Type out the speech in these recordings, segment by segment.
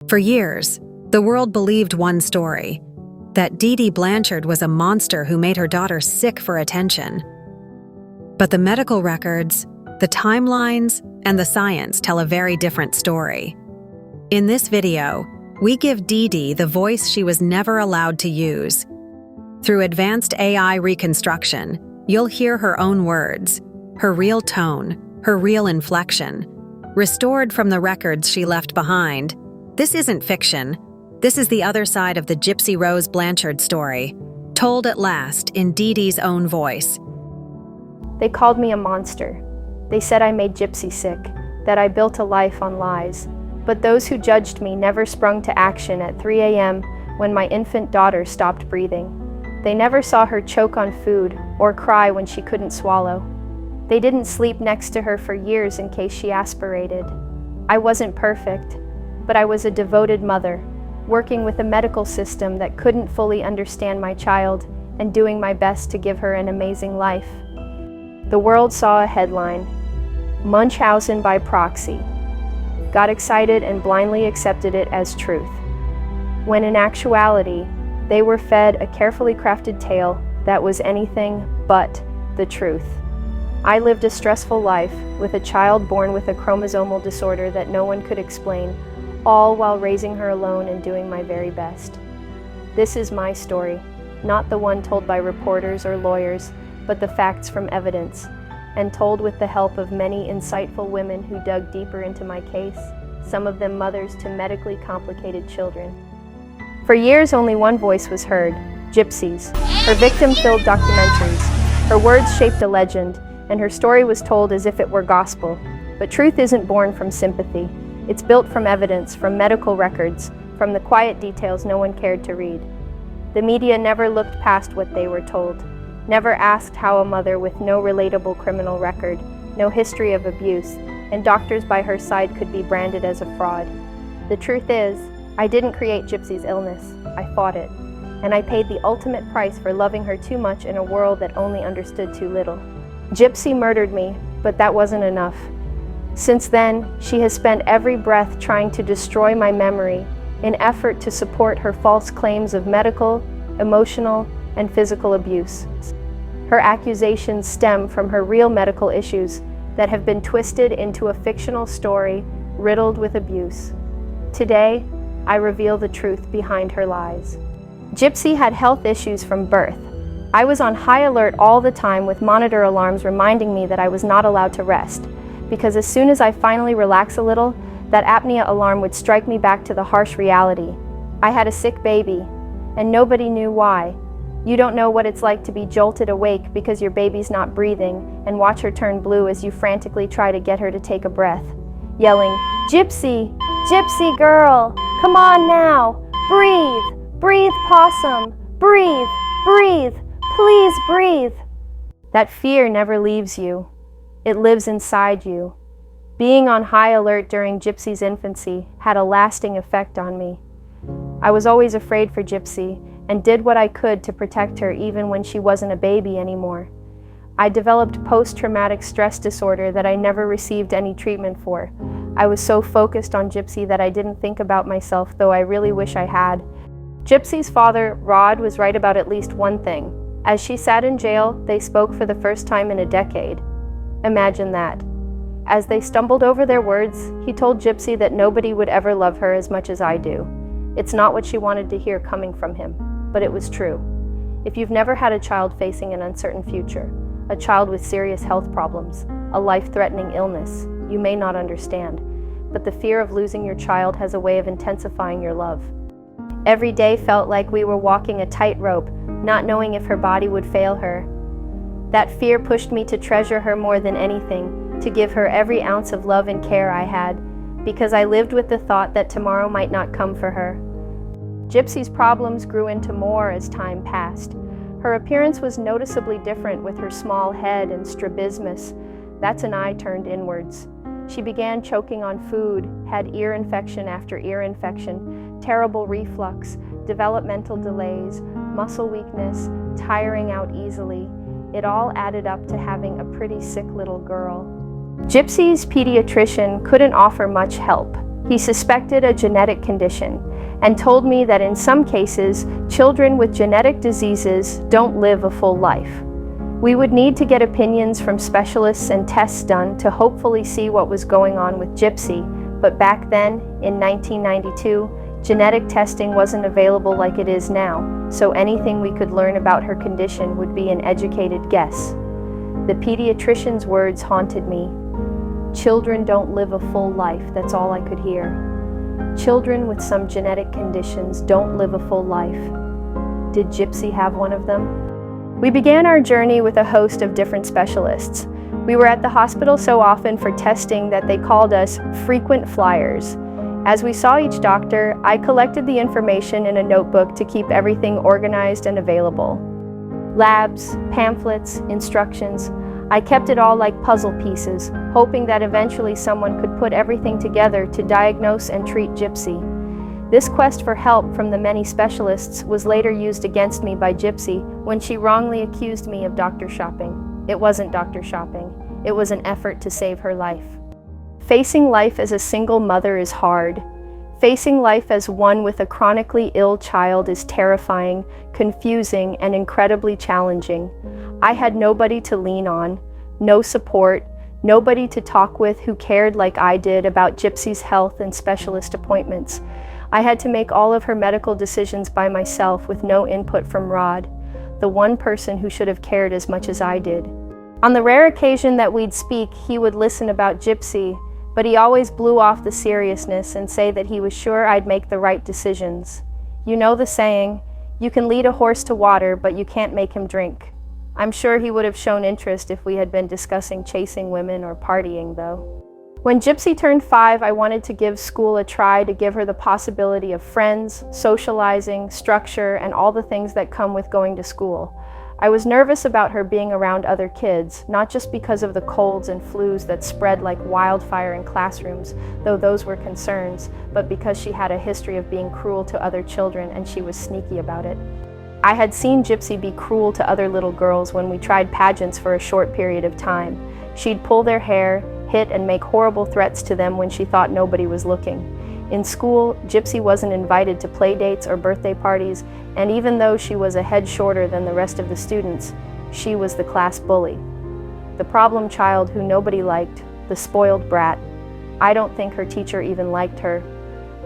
For years, the world believed one story, that Dee Dee Blanchard was a monster who made her daughter sick for attention. But the medical records, the timelines, and the science tell a very different story. In this video, we give Dee Dee the voice she was never allowed to use. Through advanced AI reconstruction, you'll hear her own words, her real tone, her real inflection, restored from the records she left behind. This isn't fiction. This is the other side of the Gypsy Rose Blanchard story, told at last in Dee Dee's own voice. They called me a monster. They said I made Gypsy sick, that I built a life on lies. But those who judged me never sprung to action at 3 a.m. when my infant daughter stopped breathing. They never saw her choke on food or cry when she couldn't swallow. They didn't sleep next to her for years in case she aspirated. I wasn't perfect, but I was a devoted mother, working with a medical system that couldn't fully understand my child and doing my best to give her an amazing life. The world saw a headline, Munchausen by proxy, got excited and blindly accepted it as truth, when in actuality, they were fed a carefully crafted tale that was anything but the truth. I lived a stressful life with a child born with a chromosomal disorder that no one could explain, all while raising her alone and doing my very best. This is my story, not the one told by reporters or lawyers, but the facts from evidence, and told with the help of many insightful women who dug deeper into my case, some of them mothers to medically complicated children. For years, only one voice was heard, Gypsy's. Her victim-filled documentaries. Her words shaped a legend, and her story was told as if it were gospel. But truth isn't born from sympathy. It's built from evidence, from medical records, from the quiet details no one cared to read. The media never looked past what they were told, never asked how a mother with no relatable criminal record, no history of abuse, and doctors by her side could be branded as a fraud. The truth is, I didn't create Gypsy's illness, I fought it, and I paid the ultimate price for loving her too much in a world that only understood too little. Gypsy murdered me, but that wasn't enough. Since then, she has spent every breath trying to destroy my memory in effort to support her false claims of medical, emotional, and physical abuse. Her accusations stem from her real medical issues that have been twisted into a fictional story riddled with abuse. Today, I reveal the truth behind her lies. Gypsy had health issues from birth. I was on high alert all the time with monitor alarms reminding me that I was not allowed to rest, because as soon as I finally relax a little, that apnea alarm would strike me back to the harsh reality. I had a sick baby, and nobody knew why. You don't know what it's like to be jolted awake because your baby's not breathing and watch her turn blue as you frantically try to get her to take a breath, yelling, "Gypsy! Gypsy girl! Come on now! Breathe! Breathe, possum! Breathe! Breathe! Please breathe!" That fear never leaves you. It lives inside you. Being on high alert during Gypsy's infancy had a lasting effect on me. I was always afraid for Gypsy and did what I could to protect her even when she wasn't a baby anymore. I developed post-traumatic stress disorder that I never received any treatment for. I was so focused on Gypsy that I didn't think about myself, though I really wish I had. Gypsy's father, Rod, was right about at least one thing. As she sat in jail, they spoke for the first time in a decade. Imagine that. As they stumbled over their words, he told Gypsy that nobody would ever love her as much as I do. It's not what she wanted to hear coming from him, but it was true. If you've never had a child facing an uncertain future, a child with serious health problems, a life-threatening illness, you may not understand, but the fear of losing your child has a way of intensifying your love. Every day felt like we were walking a tightrope, not knowing if her body would fail her. That fear pushed me to treasure her more than anything, to give her every ounce of love and care I had, because I lived with the thought that tomorrow might not come for her. Gypsy's problems grew into more as time passed. Her appearance was noticeably different with her small head and strabismus. That's an eye turned inwards. She began choking on food, had ear infection after ear infection, terrible reflux, developmental delays, muscle weakness, tiring out easily. It all added up to having a pretty sick little girl. Gypsy's pediatrician couldn't offer much help. He suspected a genetic condition and told me that in some cases, children with genetic diseases don't live a full life. We would need to get opinions from specialists and tests done to hopefully see what was going on with Gypsy, but back then, in 1992, genetic testing wasn't available like it is now, so anything we could learn about her condition would be an educated guess. The pediatrician's words haunted me. Children don't live a full life, that's all I could hear. Children with some genetic conditions don't live a full life. Did Gypsy have one of them? We began our journey with a host of different specialists. We were at the hospital so often for testing that they called us frequent flyers. As we saw each doctor, I collected the information in a notebook to keep everything organized and available. Labs, pamphlets, instructions. I kept it all like puzzle pieces, hoping that eventually someone could put everything together to diagnose and treat Gypsy. This quest for help from the many specialists was later used against me by Gypsy when she wrongly accused me of doctor shopping. It wasn't doctor shopping. It was an effort to save her life. Facing life as a single mother is hard. Facing life as one with a chronically ill child is terrifying, confusing, and incredibly challenging. I had nobody to lean on, no support, nobody to talk with who cared like I did about Gypsy's health and specialist appointments. I had to make all of her medical decisions by myself with no input from Rod, the one person who should have cared as much as I did. On the rare occasion that we'd speak, he would listen about Gypsy, but he always blew off the seriousness and say that he was sure I'd make the right decisions. You know the saying, you can lead a horse to water, but you can't make him drink. I'm sure he would have shown interest if we had been discussing chasing women or partying, though. When Gypsy turned 5, I wanted to give school a try to give her the possibility of friends, socializing, structure, and all the things that come with going to school. I was nervous about her being around other kids, not just because of the colds and flus that spread like wildfire in classrooms, though those were concerns, but because she had a history of being cruel to other children and she was sneaky about it. I had seen Gypsy be cruel to other little girls when we tried pageants for a short period of time. She'd pull their hair, hit, and make horrible threats to them when she thought nobody was looking. In school, Gypsy wasn't invited to play dates or birthday parties, and even though she was a head shorter than the rest of the students, she was the class bully. The problem child who nobody liked, the spoiled brat. I don't think her teacher even liked her.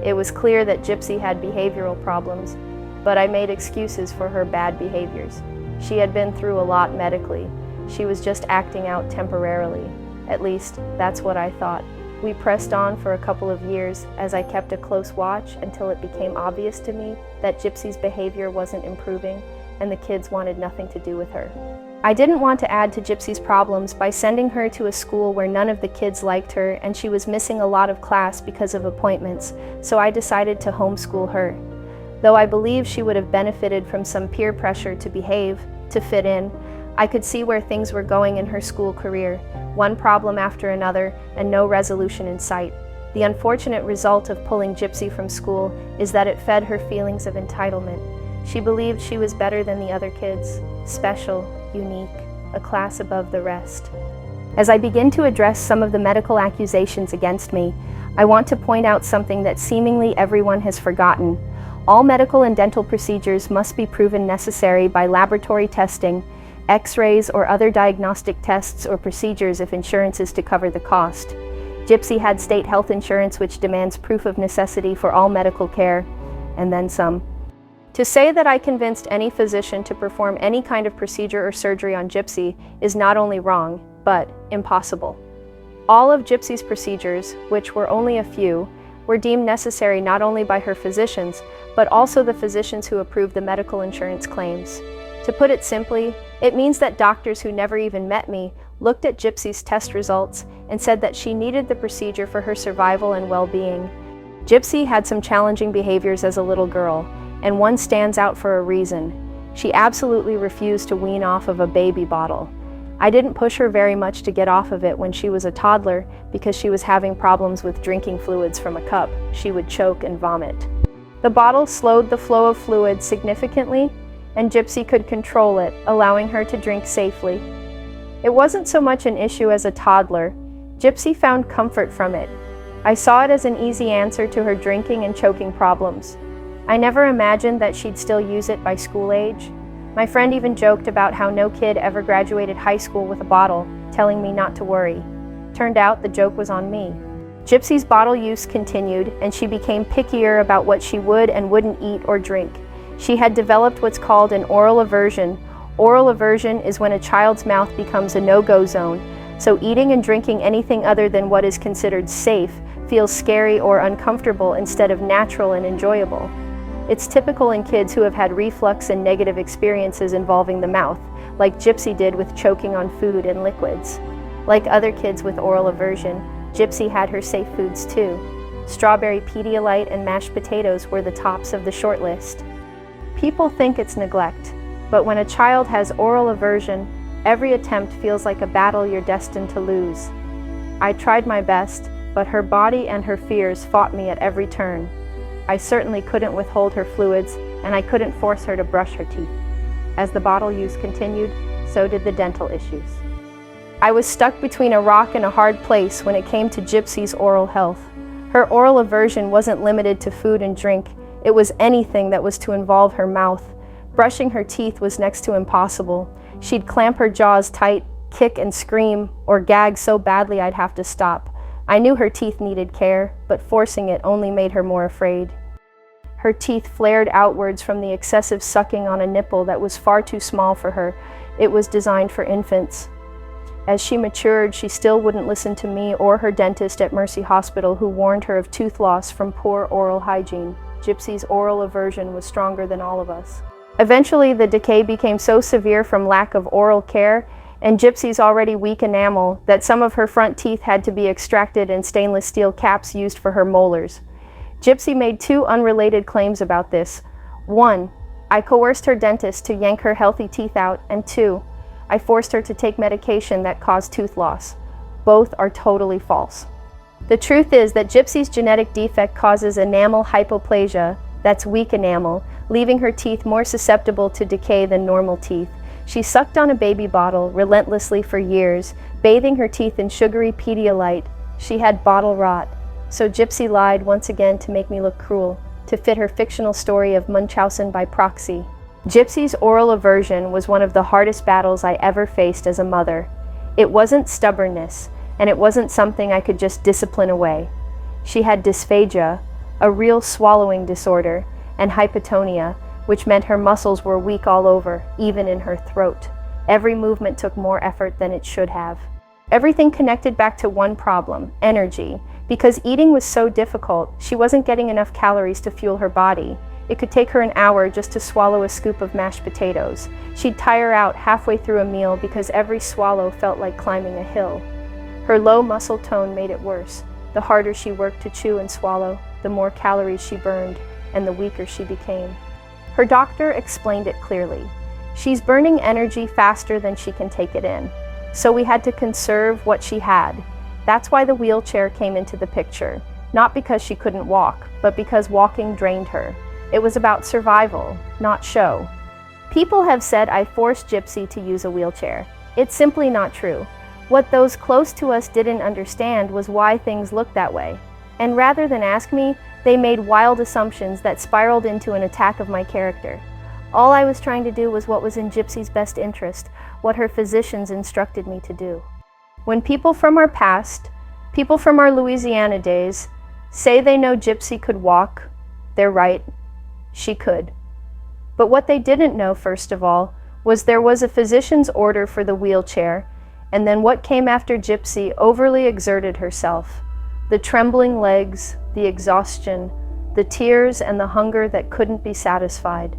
It was clear that Gypsy had behavioral problems, but I made excuses for her bad behaviors. She had been through a lot medically. She was just acting out temporarily. At least, that's what I thought. We pressed on for a couple of years as I kept a close watch until it became obvious to me that Gypsy's behavior wasn't improving and the kids wanted nothing to do with her. I didn't want to add to Gypsy's problems by sending her to a school where none of the kids liked her and she was missing a lot of class because of appointments, so I decided to homeschool her. Though I believe she would have benefited from some peer pressure to behave, to fit in, I could see where things were going in her school career, one problem after another, and no resolution in sight. The unfortunate result of pulling Gypsy from school is that it fed her feelings of entitlement. She believed she was better than the other kids, special, unique, a class above the rest. As I begin to address some of the medical accusations against me, I want to point out something that seemingly everyone has forgotten. All medical and dental procedures must be proven necessary by laboratory testing, X-rays, or other diagnostic tests or procedures if insurance is to cover the cost. Gypsy had state health insurance which demands proof of necessity for all medical care, and then some. To say that I convinced any physician to perform any kind of procedure or surgery on Gypsy is not only wrong, but impossible. All of Gypsy's procedures, which were only a few, were deemed necessary not only by her physicians, but also the physicians who approved the medical insurance claims. To put it simply, it means that doctors who never even met me looked at Gypsy's test results and said that she needed the procedure for her survival and well-being. Gypsy had some challenging behaviors as a little girl, and one stands out for a reason. She absolutely refused to wean off of a baby bottle. I didn't push her very much to get off of it when she was a toddler because she was having problems with drinking fluids from a cup. She would choke and vomit. The bottle slowed the flow of fluid significantly, and Gypsy could control it, allowing her to drink safely. It wasn't so much an issue as a toddler. Gypsy found comfort from it. I saw it as an easy answer to her drinking and choking problems. I never imagined that she'd still use it by school age. My friend even joked about how no kid ever graduated high school with a bottle, telling me not to worry. Turned out the joke was on me. Gypsy's bottle use continued, and she became pickier about what she would and wouldn't eat or drink. She had developed what's called an oral aversion. Oral aversion is when a child's mouth becomes a no-go zone, so eating and drinking anything other than what is considered safe feels scary or uncomfortable instead of natural and enjoyable. It's typical in kids who have had reflux and negative experiences involving the mouth, like Gypsy did with choking on food and liquids. Like other kids with oral aversion, Gypsy had her safe foods too. Strawberry Pedialyte and mashed potatoes were the tops of the short list. People think it's neglect, but when a child has oral aversion, every attempt feels like a battle you're destined to lose. I tried my best, but her body and her fears fought me at every turn. I certainly couldn't withhold her fluids, and I couldn't force her to brush her teeth. As the bottle use continued, so did the dental issues. I was stuck between a rock and a hard place when it came to Gypsy's oral health. Her oral aversion wasn't limited to food and drink. It was anything that was to involve her mouth. Brushing her teeth was next to impossible. She'd clamp her jaws tight, kick and scream, or gag so badly I'd have to stop. I knew her teeth needed care, but forcing it only made her more afraid. Her teeth flared outwards from the excessive sucking on a nipple that was far too small for her. It was designed for infants. As she matured, she still wouldn't listen to me or her dentist at Mercy Hospital, who warned her of tooth loss from poor oral hygiene. Gypsy's oral aversion was stronger than all of us. Eventually, the decay became so severe from lack of oral care and Gypsy's already weak enamel that some of her front teeth had to be extracted and stainless steel caps used for her molars. Gypsy made two unrelated claims about this. 1, I coerced her dentist to yank her healthy teeth out, and 2, I forced her to take medication that caused tooth loss. Both are totally false. The truth is that Gypsy's genetic defect causes enamel hypoplasia, that's weak enamel, leaving her teeth more susceptible to decay than normal teeth. She sucked on a baby bottle relentlessly for years, bathing her teeth in sugary Pedialyte. She had bottle rot. So Gypsy lied once again to make me look cruel, to fit her fictional story of Munchausen by proxy. Gypsy's oral aversion was one of the hardest battles I ever faced as a mother. It wasn't stubbornness, and it wasn't something I could just discipline away. She had dysphagia, a real swallowing disorder, and hypotonia, which meant her muscles were weak all over, even in her throat. Every movement took more effort than it should have. Everything connected back to one problem, energy. Because eating was so difficult, she wasn't getting enough calories to fuel her body. It could take her an hour just to swallow a scoop of mashed potatoes. She'd tire out halfway through a meal because every swallow felt like climbing a hill. Her low muscle tone made it worse. The harder she worked to chew and swallow, the more calories she burned, and the weaker she became. Her doctor explained it clearly. She's burning energy faster than she can take it in. So we had to conserve what she had. That's why the wheelchair came into the picture. Not because she couldn't walk, but because walking drained her. It was about survival, not show. People have said I forced Gypsy to use a wheelchair. It's simply not true. What those close to us didn't understand was why things looked that way. And rather than ask me, they made wild assumptions that spiraled into an attack of my character. All I was trying to do was what was in Gypsy's best interest, what her physicians instructed me to do. When people from our past, people from our Louisiana days, say they know Gypsy could walk, they're right. She could. But what they didn't know, first of all, was there was a physician's order for the wheelchair, and then what came after Gypsy overly exerted herself. The trembling legs, the exhaustion, the tears, and the hunger that couldn't be satisfied.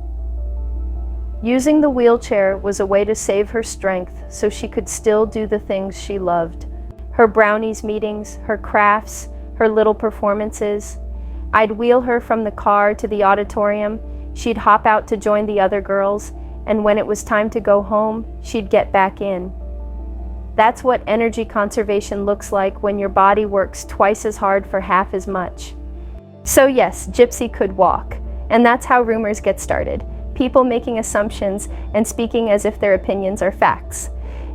Using the wheelchair was a way to save her strength so she could still do the things she loved. Her brownies meetings, her crafts, her little performances. I'd wheel her from the car to the auditorium, she'd hop out to join the other girls, and when it was time to go home, she'd get back in. That's what energy conservation looks like when your body works twice as hard for half as much. So yes, Gypsy could walk, and that's how rumors get started. People making assumptions and speaking as if their opinions are facts.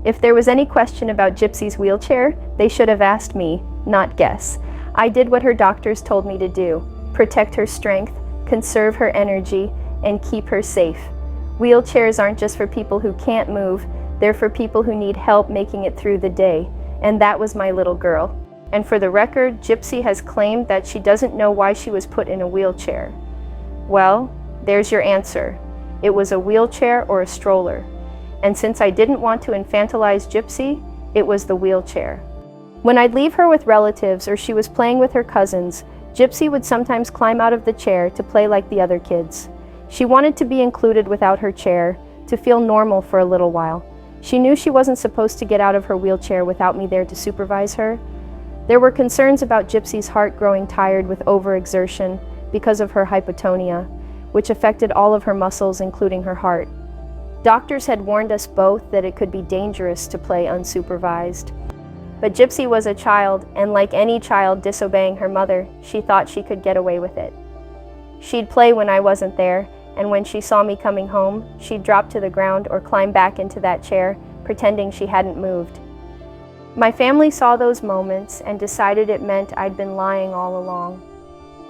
If there was any question about Gypsy's wheelchair, they should have asked me, not guess. I did what her doctors told me to do: protect her strength, conserve her energy, and keep her safe. Wheelchairs aren't just for people who can't move, they're for people who need help making it through the day. And that was my little girl. And for the record, Gypsy has claimed that she doesn't know why she was put in a wheelchair. Well, there's your answer. It was a wheelchair or a stroller. And since I didn't want to infantilize Gypsy, it was the wheelchair. When I'd leave her with relatives or she was playing with her cousins, Gypsy would sometimes climb out of the chair to play like the other kids. She wanted to be included without her chair, to feel normal for a little while. She knew she wasn't supposed to get out of her wheelchair without me there to supervise her. There were concerns about Gypsy's heart growing tired with overexertion because of her hypotonia, which affected all of her muscles, including her heart. Doctors had warned us both that it could be dangerous to play unsupervised. But Gypsy was a child, and like any child disobeying her mother, she thought she could get away with it. She'd play when I wasn't there, and when she saw me coming home, she'd drop to the ground or climb back into that chair, pretending she hadn't moved. My family saw those moments and decided it meant I'd been lying all along.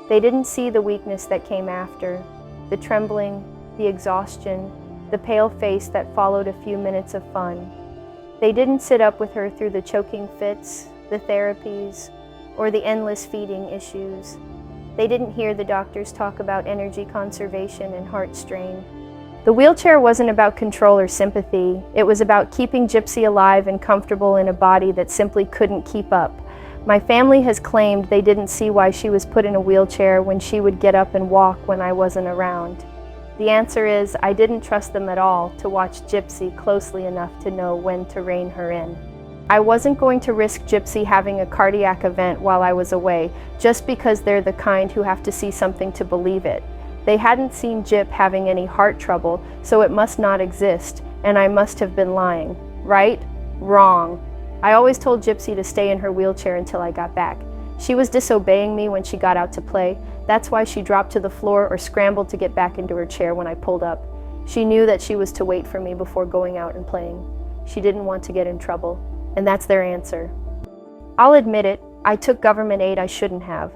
They didn't see the weakness that came after, the trembling, the exhaustion, the pale face that followed a few minutes of fun. They didn't sit up with her through the choking fits, the therapies, or the endless feeding issues. They didn't hear the doctors talk about energy conservation and heart strain. The wheelchair wasn't about control or sympathy. It was about keeping Gypsy alive and comfortable in a body that simply couldn't keep up. My family has claimed they didn't see why she was put in a wheelchair when she would get up and walk when I wasn't around. The answer is, I didn't trust them at all to watch Gypsy closely enough to know when to rein her in. I wasn't going to risk Gypsy having a cardiac event while I was away, just because they're the kind who have to see something to believe it. They hadn't seen Gyp having any heart trouble, so it must not exist, and I must have been lying. Right? Wrong. I always told Gypsy to stay in her wheelchair until I got back. She was disobeying me when she got out to play. That's why she dropped to the floor or scrambled to get back into her chair when I pulled up. She knew that she was to wait for me before going out and playing. She didn't want to get in trouble, and that's their answer. I'll admit it, I took government aid I shouldn't have.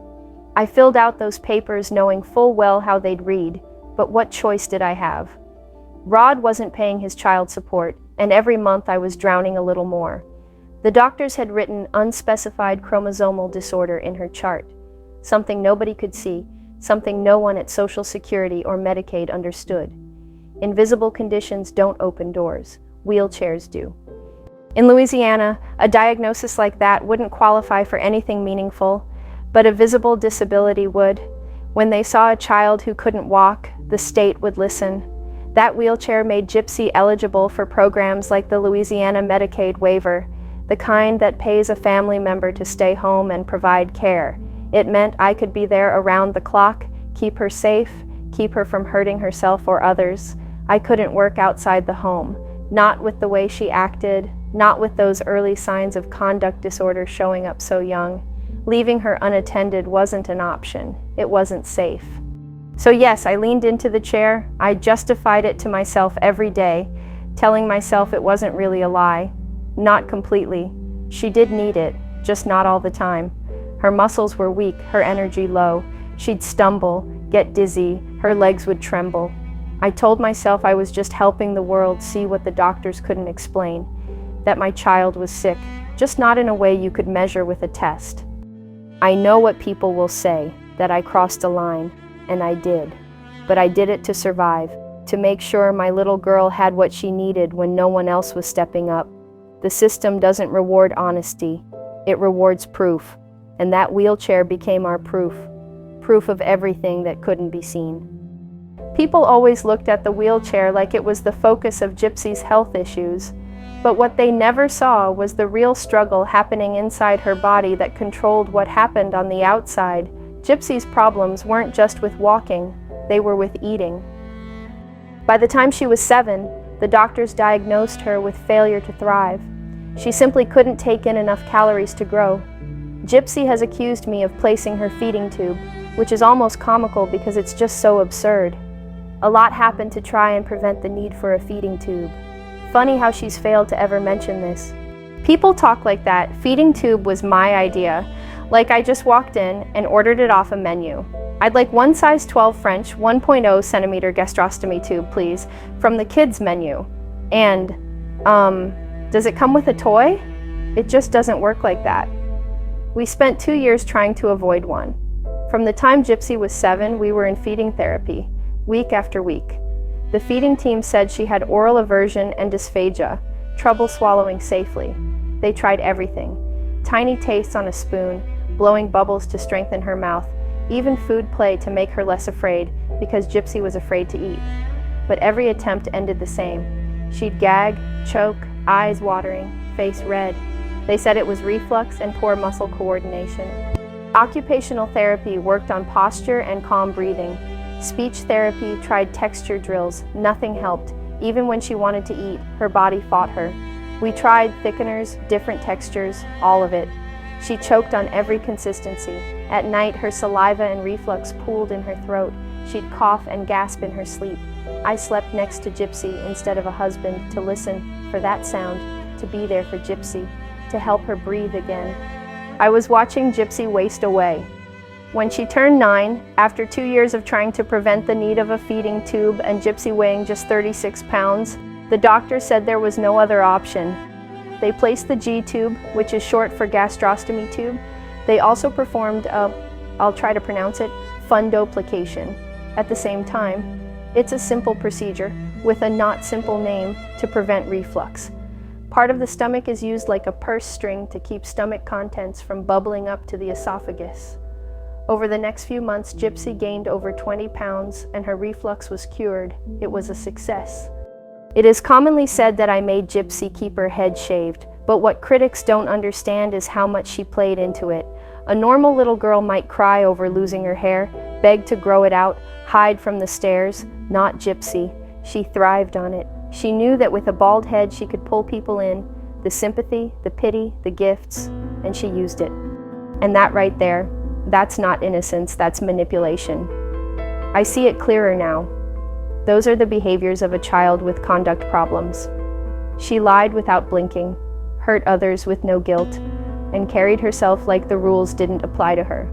I filled out those papers knowing full well how they'd read, but what choice did I have? Rod wasn't paying his child support, and every month I was drowning a little more. The doctors had written unspecified chromosomal disorder in her chart, something nobody could see, something no one at Social Security or Medicaid understood. Invisible conditions don't open doors, wheelchairs do. In Louisiana, a diagnosis like that wouldn't qualify for anything meaningful, but a visible disability would. When they saw a child who couldn't walk, the state would listen. That wheelchair made Gypsy eligible for programs like the Louisiana Medicaid waiver, the kind that pays a family member to stay home and provide care. It meant I could be there around the clock, keep her safe, keep her from hurting herself or others. I couldn't work outside the home, not with the way she acted, not with those early signs of conduct disorder showing up so young. Leaving her unattended wasn't an option. It wasn't safe. So yes, I leaned into the chair. I justified it to myself every day, telling myself it wasn't really a lie. Not completely. She did need it, just not all the time. Her muscles were weak, her energy low. She'd stumble, get dizzy, her legs would tremble. I told myself I was just helping the world see what the doctors couldn't explain, that my child was sick, just not in a way you could measure with a test. I know what people will say, that I crossed a line, and I did. But I did it to survive, to make sure my little girl had what she needed when no one else was stepping up. The system doesn't reward honesty, it rewards proof. And that wheelchair became our proof. Proof of everything that couldn't be seen. People always looked at the wheelchair like it was the focus of Gypsy's health issues. But what they never saw was the real struggle happening inside her body that controlled what happened on the outside. Gypsy's problems weren't just with walking, they were with eating. By the time she was 7, the doctors diagnosed her with failure to thrive. She simply couldn't take in enough calories to grow. Gypsy has accused me of placing her feeding tube, which is almost comical because it's just so absurd. A lot happened to try and prevent the need for a feeding tube. Funny how she's failed to ever mention this. People talk like that. Feeding tube was my idea. Like I just walked in and ordered it off a menu. I'd like one size 12 French 1.0 centimeter gastrostomy tube, please, from the kids menu. And, does it come with a toy? It just doesn't work like that. We spent 2 years trying to avoid one. From the time Gypsy was 7, we were in feeding therapy, week after week. The feeding team said she had oral aversion and dysphagia, trouble swallowing safely. They tried everything. Tiny tastes on a spoon, blowing bubbles to strengthen her mouth, even food play to make her less afraid because Gypsy was afraid to eat. But every attempt ended the same. She'd gag, choke, eyes watering, face red. They said it was reflux and poor muscle coordination. Occupational therapy worked on posture and calm breathing. Speech therapy tried texture drills. Nothing helped. Even when she wanted to eat, her body fought her. We tried thickeners, different textures, all of it. She choked on every consistency. At night, her saliva and reflux pooled in her throat. She'd cough and gasp in her sleep. I slept next to Gypsy instead of a husband to listen for that sound, to be there for Gypsy, to help her breathe again. I was watching Gypsy waste away. When she turned 9, after 2 years of trying to prevent the need of a feeding tube and Gypsy weighing just 36 pounds, the doctor said there was no other option. They placed the G-tube, which is short for gastrostomy tube. They also performed I'll try to pronounce it, fundoplication. At the same time, it's a simple procedure with a not simple name to prevent reflux. Part of the stomach is used like a purse string to keep stomach contents from bubbling up to the esophagus. Over the next few months, Gypsy gained over 20 pounds and her reflux was cured. It was a success. It is commonly said that I made Gypsy keep her head shaved, but what critics don't understand is how much she played into it. A normal little girl might cry over losing her hair, beg to grow it out, hide from the stares. Not Gypsy. She thrived on it. She knew that with a bald head she could pull people in, the sympathy, the pity, the gifts, and she used it. And that right there, that's not innocence, that's manipulation. I see it clearer now. Those are the behaviors of a child with conduct problems. She lied without blinking, hurt others with no guilt, and carried herself like the rules didn't apply to her.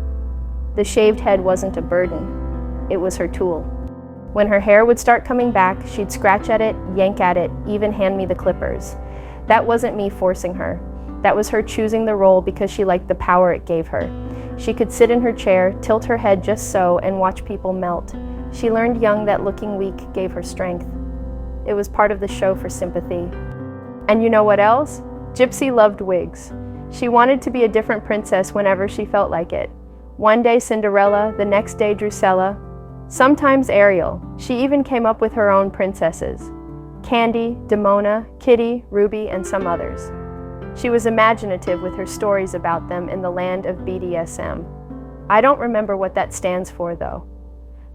The shaved head wasn't a burden, it was her tool. When her hair would start coming back, she'd scratch at it, yank at it, even hand me the clippers. That wasn't me forcing her. That was her choosing the role because she liked the power it gave her. She could sit in her chair, tilt her head just so, and watch people melt. She learned young that looking weak gave her strength. It was part of the show for sympathy. And you know what else? Gypsy loved wigs. She wanted to be a different princess whenever she felt like it. One day Cinderella, the next day Drusilla, sometimes Ariel. She even came up with her own princesses. Candy, Demona, Kitty, Ruby, and some others. She was imaginative with her stories about them in the land of BDSM. I don't remember what that stands for, though.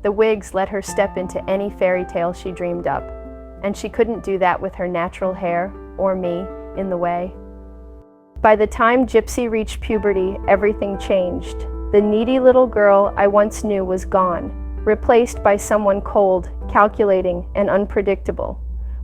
The wigs let her step into any fairy tale she dreamed up, and she couldn't do that with her natural hair, or me, in the way. By the time Gypsy reached puberty, everything changed. The needy little girl I once knew was gone, replaced by someone cold, calculating, and unpredictable.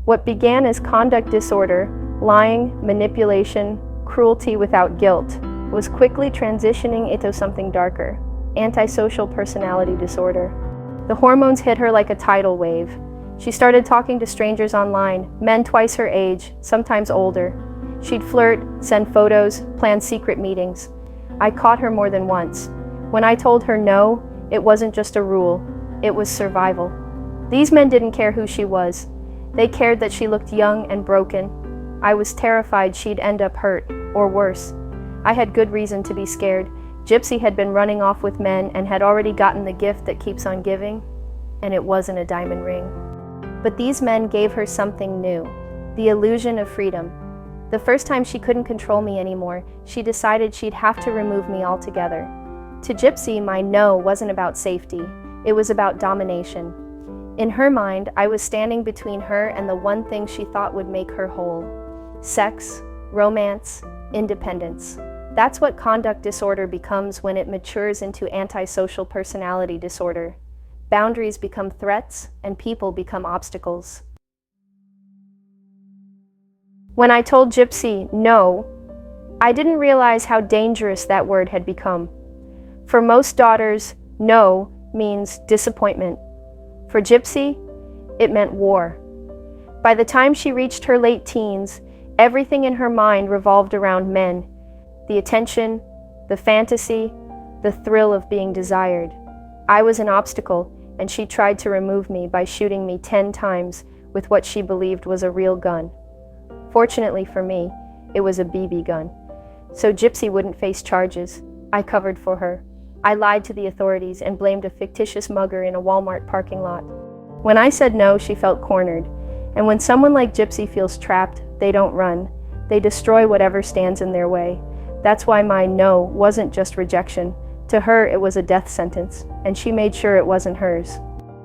What began as conduct disorder, lying, manipulation, cruelty without guilt, was quickly transitioning into something darker, antisocial personality disorder. The hormones hit her like a tidal wave. She started talking to strangers online, men twice her age, sometimes older. She'd flirt, send photos, plan secret meetings. I caught her more than once. When I told her no, it wasn't just a rule, it was survival. These men didn't care who she was. They cared that she looked young and broken. I was terrified she'd end up hurt, or worse. I had good reason to be scared. Gypsy had been running off with men and had already gotten the gift that keeps on giving, and it wasn't a diamond ring. But these men gave her something new, the illusion of freedom. The first time she couldn't control me anymore, she decided she'd have to remove me altogether. To Gypsy, my no wasn't about safety, it was about domination. In her mind, I was standing between her and the one thing she thought would make her whole. Sex, romance, independence. That's what conduct disorder becomes when it matures into antisocial personality disorder. Boundaries become threats, and people become obstacles. When I told Gypsy no, I didn't realize how dangerous that word had become. For most daughters, no means disappointment. For Gypsy, it meant war. By the time she reached her late teens, everything in her mind revolved around men. The attention, the fantasy, the thrill of being desired. I was an obstacle, and she tried to remove me by shooting me 10 times with what she believed was a real gun. Fortunately for me, it was a BB gun. So Gypsy wouldn't face charges. I covered for her. I lied to the authorities and blamed a fictitious mugger in a Walmart parking lot. When I said no, she felt cornered. And when someone like Gypsy feels trapped, they don't run. They destroy whatever stands in their way. That's why my no wasn't just rejection. To her, it was a death sentence, and she made sure it wasn't hers.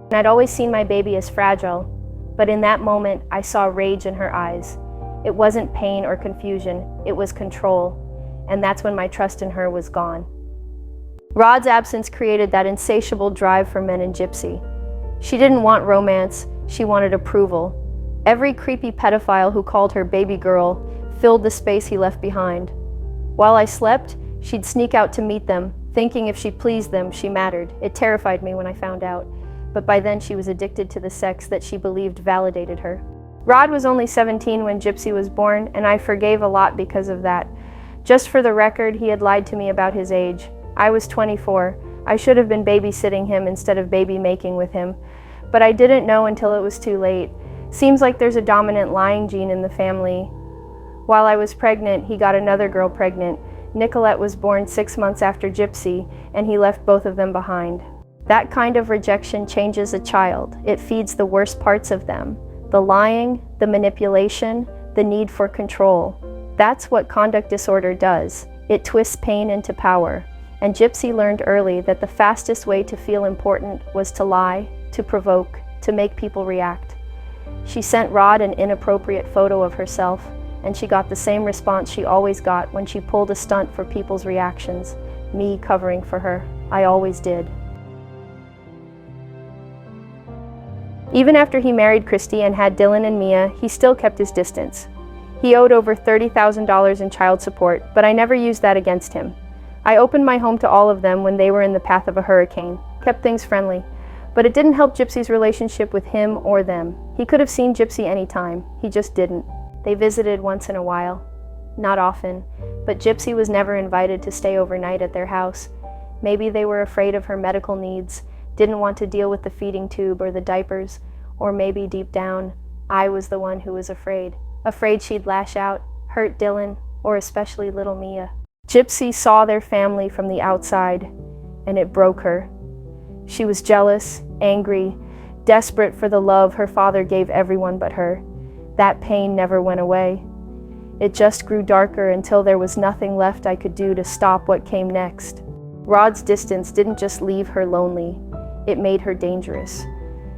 And I'd always seen my baby as fragile, but in that moment, I saw rage in her eyes. It wasn't pain or confusion, it was control, and that's when my trust in her was gone. Rod's absence created that insatiable drive for men in Gypsy. She didn't want romance, she wanted approval. Every creepy pedophile who called her baby girl filled the space he left behind. While I slept, she'd sneak out to meet them, thinking if she pleased them, she mattered. It terrified me when I found out, but by then she was addicted to the sex that she believed validated her. Rod was only 17 when Gypsy was born, and I forgave a lot because of that. Just for the record, he had lied to me about his age. I was 24. I should have been babysitting him instead of baby making with him, but I didn't know until it was too late. Seems like there's a dominant lying gene in the family. While I was pregnant, he got another girl pregnant. Nicolette was born 6 months after Gypsy, and he left both of them behind. That kind of rejection changes a child. It feeds the worst parts of them. The lying, the manipulation, the need for control. That's what conduct disorder does. It twists pain into power. And Gypsy learned early that the fastest way to feel important was to lie, to provoke, to make people react. She sent Rod an inappropriate photo of herself, and she got the same response she always got when she pulled a stunt for people's reactions, me covering for her. I always did. Even after he married Christy and had Dylan and Mia, he still kept his distance. He owed over $30,000 in child support, but I never used that against him. I opened my home to all of them when they were in the path of a hurricane, kept things friendly. But it didn't help Gypsy's relationship with him or them. He could have seen Gypsy anytime, he just didn't. They visited once in a while. Not often, but Gypsy was never invited to stay overnight at their house. Maybe they were afraid of her medical needs, didn't want to deal with the feeding tube or the diapers, or maybe deep down, I was the one who was afraid. Afraid she'd lash out, hurt Dylan, or especially little Mia. Gypsy saw their family from the outside, and it broke her. She was jealous, angry, desperate for the love her father gave everyone but her. That pain never went away. It just grew darker until there was nothing left I could do to stop what came next. Rod's distance didn't just leave her lonely, it made her dangerous.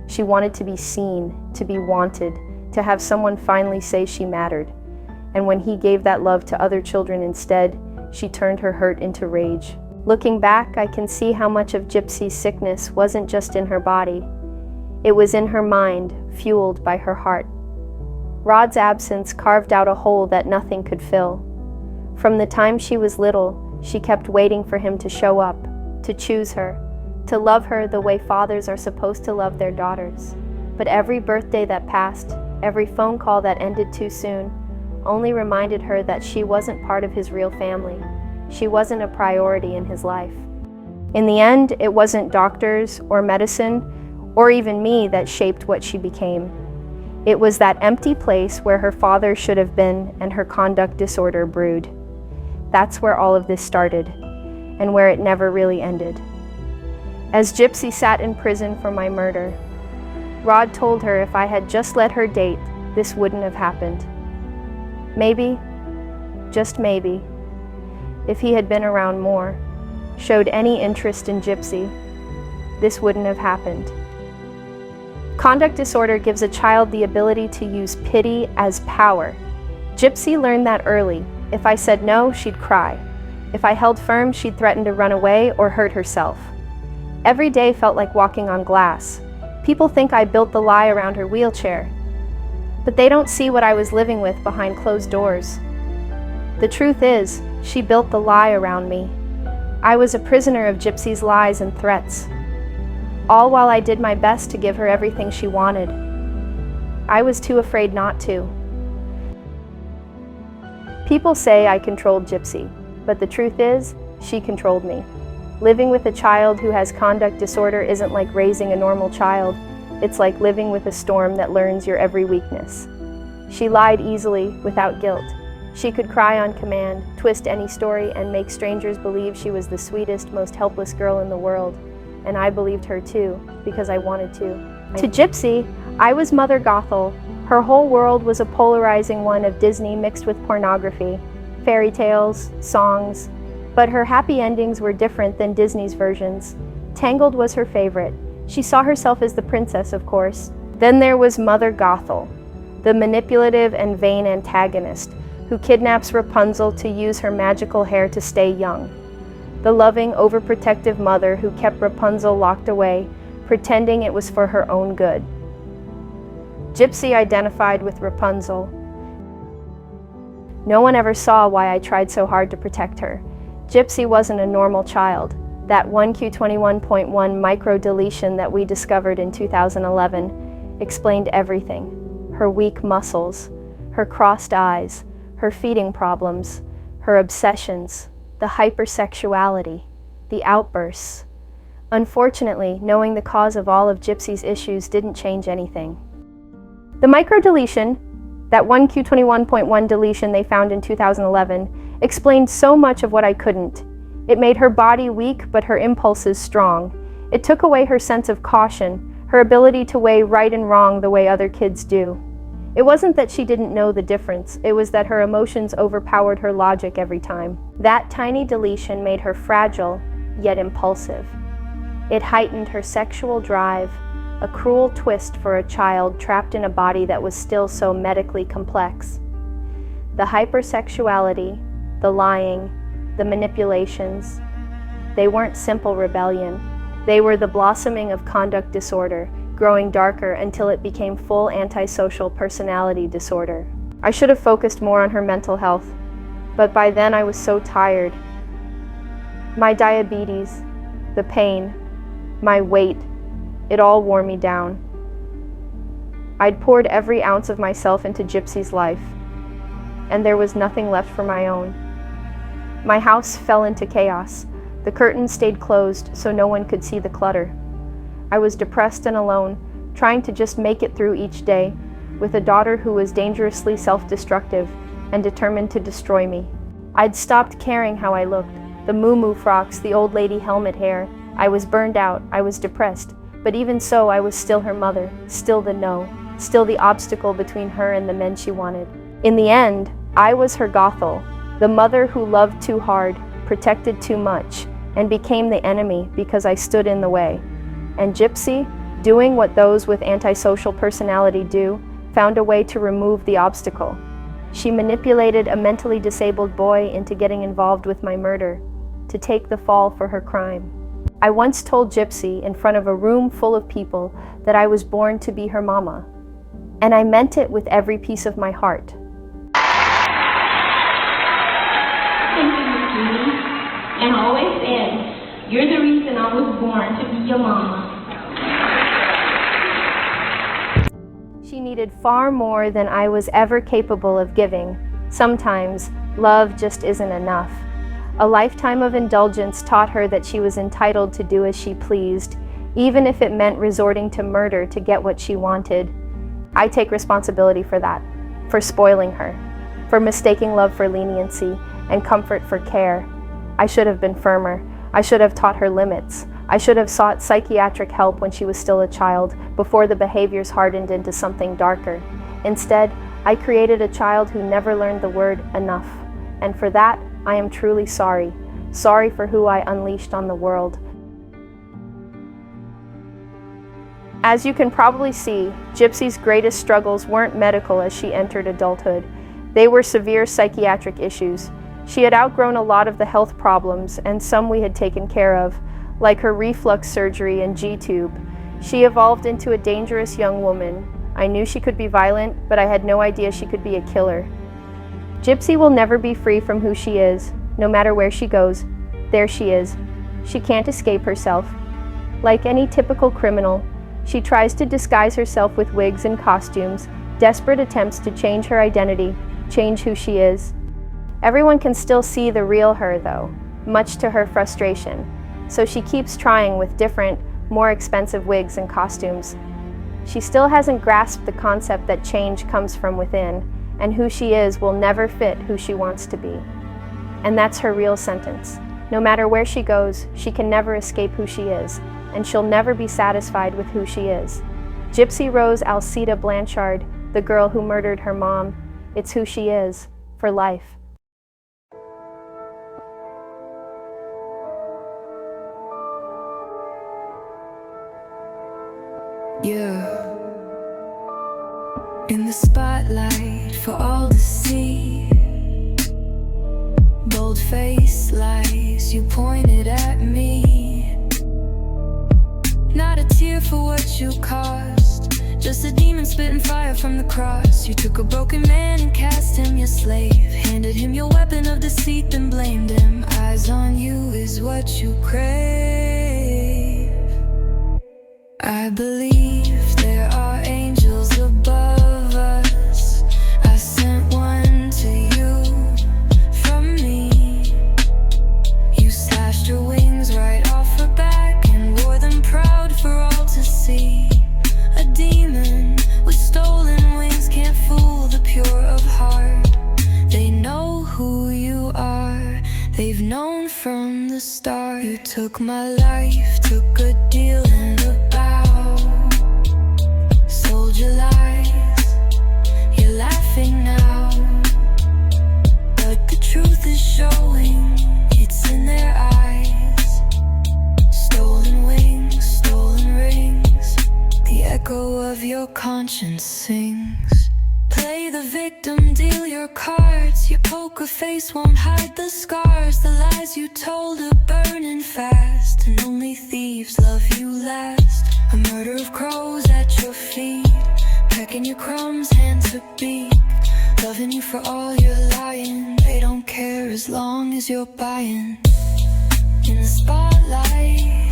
She wanted to be seen, to be wanted, to have someone finally say she mattered. And when he gave that love to other children instead, she turned her hurt into rage. Looking back, I can see how much of Gypsy's sickness wasn't just in her body. It was in her mind, fueled by her heart. Rod's absence carved out a hole that nothing could fill. From the time she was little, she kept waiting for him to show up, to choose her, to love her the way fathers are supposed to love their daughters. But every birthday that passed, every phone call that ended too soon, only reminded her that she wasn't part of his real family. She wasn't a priority in his life. In the end, it wasn't doctors or medicine or even me that shaped what she became. It was that empty place where her father should have been and her conduct disorder brewed. That's where all of this started, and where it never really ended. As Gypsy sat in prison for my murder, Rod told her if I had just let her date, this wouldn't have happened. Maybe, just maybe, if he had been around more, showed any interest in Gypsy, this wouldn't have happened. Conduct disorder gives a child the ability to use pity as power. Gypsy learned that early. If I said no, she'd cry. If I held firm, she'd threaten to run away or hurt herself. Every day felt like walking on glass. People think I built the lie around her wheelchair, but they don't see what I was living with behind closed doors. The truth is, she built the lie around me. I was a prisoner of Gypsy's lies and threats, all while I did my best to give her everything she wanted. I was too afraid not to. People say I controlled Gypsy, but the truth is, she controlled me. Living with a child who has conduct disorder isn't like raising a normal child. It's like living with a storm that learns your every weakness. She lied easily, without guilt. She could cry on command, twist any story, and make strangers believe she was the sweetest, most helpless girl in the world. And I believed her too, because I wanted to. To Gypsy, I was Mother Gothel. Her whole world was a polarizing one of Disney mixed with pornography, fairy tales, songs. But her happy endings were different than Disney's versions. Tangled was her favorite. She saw herself as the princess, of course. Then there was Mother Gothel, the manipulative and vain antagonist who kidnaps Rapunzel to use her magical hair to stay young. The loving, overprotective mother who kept Rapunzel locked away, pretending it was for her own good. Gypsy identified with Rapunzel. No one ever saw why I tried so hard to protect her. Gypsy wasn't a normal child. That 1Q21.1 micro-deletion that we discovered in 2011 explained everything. Her weak muscles, her crossed eyes, her feeding problems, her obsessions, the hypersexuality, the outbursts. Unfortunately, knowing the cause of all of Gypsy's issues didn't change anything. The micro-deletion, that 1Q21.1 deletion they found in 2011, explained so much of what I couldn't. It made her body weak, but her impulses strong. It took away her sense of caution, her ability to weigh right and wrong the way other kids do. It wasn't that she didn't know the difference, it was that her emotions overpowered her logic every time. That tiny deletion made her fragile, yet impulsive. It heightened her sexual drive, a cruel twist for a child trapped in a body that was still so medically complex. The hypersexuality, the lying, the manipulations, they weren't simple rebellion. They were the blossoming of conduct disorder, growing darker until it became full antisocial personality disorder. I should have focused more on her mental health, but by then I was so tired. My diabetes, the pain, my weight, it all wore me down. I'd poured every ounce of myself into Gypsy's life, and there was nothing left for my own. My house fell into chaos. The curtains stayed closed so no one could see the clutter. I was depressed and alone, trying to just make it through each day, with a daughter who was dangerously self-destructive and determined to destroy me. I'd stopped caring how I looked, the moo-moo frocks, the old lady helmet hair. I was burned out, I was depressed, but even so I was still her mother, still the no, still the obstacle between her and the men she wanted. In the end, I was her Gothel, the mother who loved too hard, protected too much, and became the enemy because I stood in the way. And Gypsy, doing what those with antisocial personality do, found a way to remove the obstacle. She manipulated a mentally disabled boy into getting involved with my murder, to take the fall for her crime. I once told Gypsy in front of a room full of people that I was born to be her mama, and I meant it with every piece of my heart. Thank you, Miss Dee Dee, and always said, you're the reason I was born to be your mama. She needed far more than I was ever capable of giving. Sometimes, love just isn't enough. A lifetime of indulgence taught her that she was entitled to do as she pleased, even if it meant resorting to murder to get what she wanted. I take responsibility for that, for spoiling her, for mistaking love for leniency and comfort for care. I should have been firmer. I should have taught her limits. I should have sought psychiatric help when she was still a child, before the behaviors hardened into something darker. Instead, I created a child who never learned the word enough. And for that, I am truly sorry. Sorry for who I unleashed on the world. As you can probably see, Gypsy's greatest struggles weren't medical as she entered adulthood. They were severe psychiatric issues. She had outgrown a lot of the health problems, and some we had taken care of, like her reflux surgery and G-tube. She evolved into a dangerous young woman. I knew she could be violent, but I had no idea she could be a killer. Gypsy will never be free from who she is. No matter where she goes, there she is. She can't escape herself. Like any typical criminal, she tries to disguise herself with wigs and costumes, desperate attempts to change her identity, change who she is. Everyone can still see the real her, though, much to her frustration. So she keeps trying with different, more expensive wigs and costumes. She still hasn't grasped the concept that change comes from within, and who she is will never fit who she wants to be. And that's her real sentence. No matter where she goes, she can never escape who she is, and she'll never be satisfied with who she is. Gypsy Rose Alcida Blanchard, the girl who murdered her mom, it's who she is, for life. Yeah, in the spotlight for all to see. Bold-faced lies you pointed at me. Not a tear for what you caused, just a demon spitting fire from the cross. You took a broken man and cast him your slave, handed him your weapon of deceit, then blamed him. Eyes on you is what you crave. I believe there are angels above us. I sent one to you from me. You slashed her wings right off her back and wore them proud for all to see. A demon with stolen wings can't fool the pure of heart. They know who you are, they've known from the start. You took my life, took a deal and a your lies, you're laughing now, but the truth is showing, it's in their eyes. Stolen wings, stolen rings, the echo of your conscience sings. Play the victim, deal your cards, your poker face won't hide the scars. The lies you told are burning fast, and only thieves love you last. A murder of crows at your feet, pecking your crumbs hand to beak, loving you for all your lying. They don't care as long as you're buying. In the spotlight,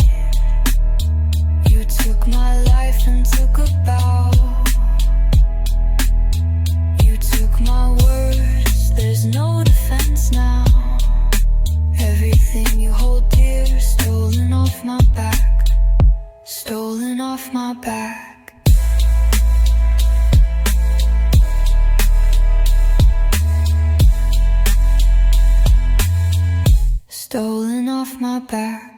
you took my life and took a bow. You took my words, there's no defense now. Everything you hold dear, stolen off my back, stolen off my back. Stolen off my back.